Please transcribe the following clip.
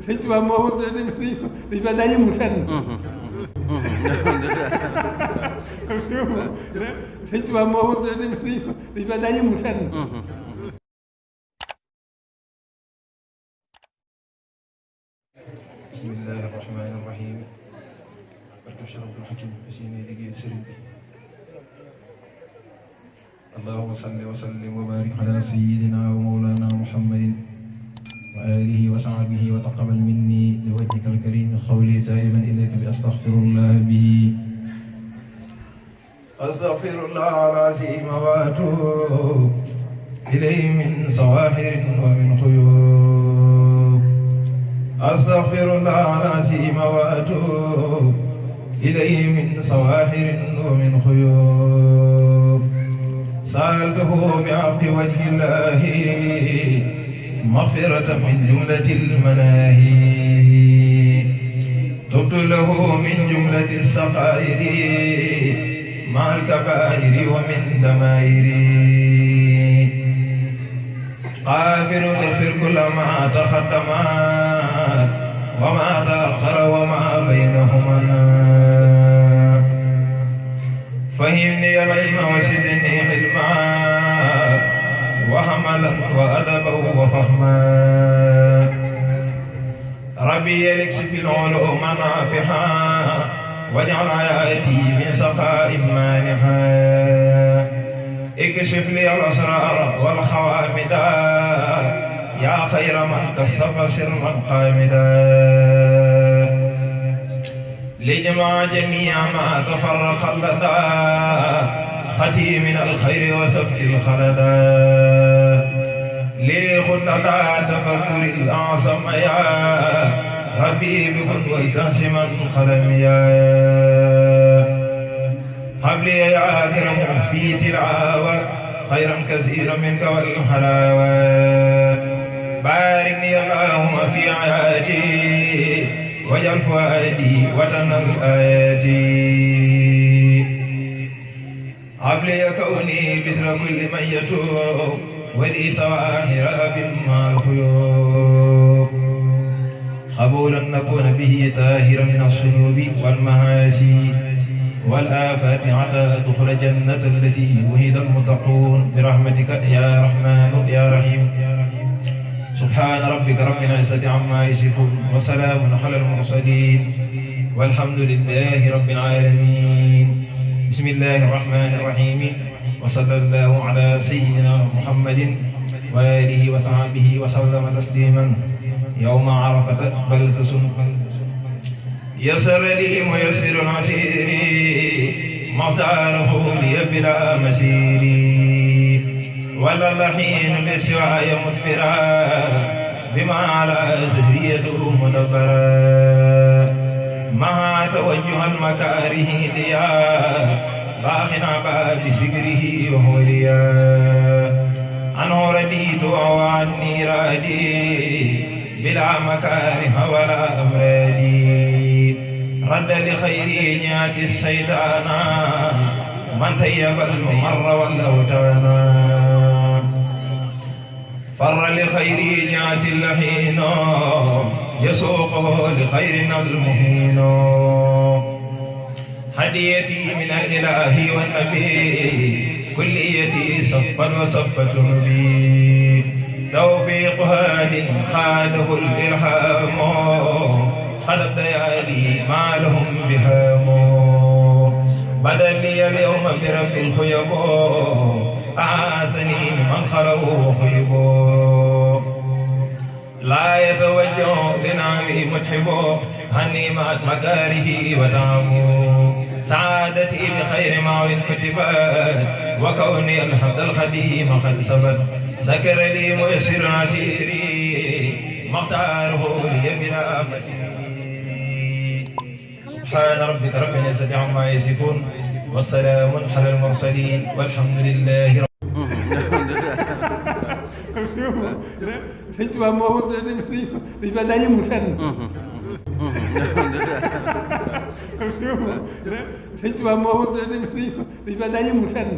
sëñ Tuubaa moo dañ fa daa yëmul fenn. sëñ Tuubaa moo dañ fa daa yëmul fenn. bismillahi rahmaani rahim barke Cheikh Abdoul Hakim si ne liggéey sëriñ bi allahumma salli wa sallim wa barik ala sayyidina wa mawlana muhammadin wa alihi wa sahbihi wa taqabbal minni li wajhika al-karim qawli taiban ilayka bi astaghfirullah bihi astaghfirullah al-azim wa atubu ilayhi min sawahirin wa min khuyub astaghfirullah al-azim wa atubu ilayhi min sawahirin wa min khuyub سألته بعفو وجه الله مغفرة من جملة المناهي تبت له من جملة السقائر مع الكبائر ومن دمائر غافر اغفر كل ما تقدم وما تأخر وما بينهما فهمني العلم وزدني علما وحملا وأدبا وفهما ربي يكشف العلوم نافحا واجعل حياتي من سخاء مانحا اكشف لي الأسرار والخوامدا يا خير من كشف سرا قامدا لجمع جميع ما تفرق لدى ختي من الخير وسبح الخلدا لي خلدا تفكر الأعظم يا ربي بكن والتهسما خلميا هب لي يا أكرم في تلاوة خيرا كثيرا منك والحلاوة باركني اللهم في حياتي واجعل فؤادي وطن الآيات هب لي كوني بسر كل من يتوب ولي سواهر مع الخيوب قبولا نكون به طاهرا من الصنوب والمعاصي والآفات حتى تدخل جنة التي وهد المتقون برحمتك يا رحمن يا رحيم سبحان ربك رب العزة عما يصفون وسلام على المرسلين والحمد لله رب العالمين بسم الله الرحمن الرحيم وصلى الله على سيدنا محمد وآله وصحبه وسلم تسليما يوم عرفة بلسس يسر لي ميسر عسيري مختاره لي بلا مسيري ولا اللحين لسواي مدبرا بما على زهري يدوم مدبرا مع توجه المكاره ليا باخنا باب سكره وهو ليا عنه رديت وعني رادي بلا مكاره ولا أمرادي رد لخيري نيات السيدان من طيب الممر والأوتانا فر لخير نعت اللحين يسوقه لخيرنا المهين هديتي من الإله والنبي كليتي صفا وصفة نبي توفيق هاد خاده الإلهام خلق ديالي ما لهم بهام بدل لي اليوم برب الخيب أعاسني من خلوه خيب لا يتوجه لنعوي متحب هني مع مكاره وتعبه سعادتي بخير معو كتبت وكوني الحمد الخديم قد ثبت سكر لي ميسر عسيري مختاره لي بلا مسيري سبحان ربك رب العزة عما يصفون والسلام على المرسلين والحمد لله رب sëñ Tuubaa moo dañ fa daa yëmul fenn. sëñ Tuubaa moo dañ fa daa yëmul fenn.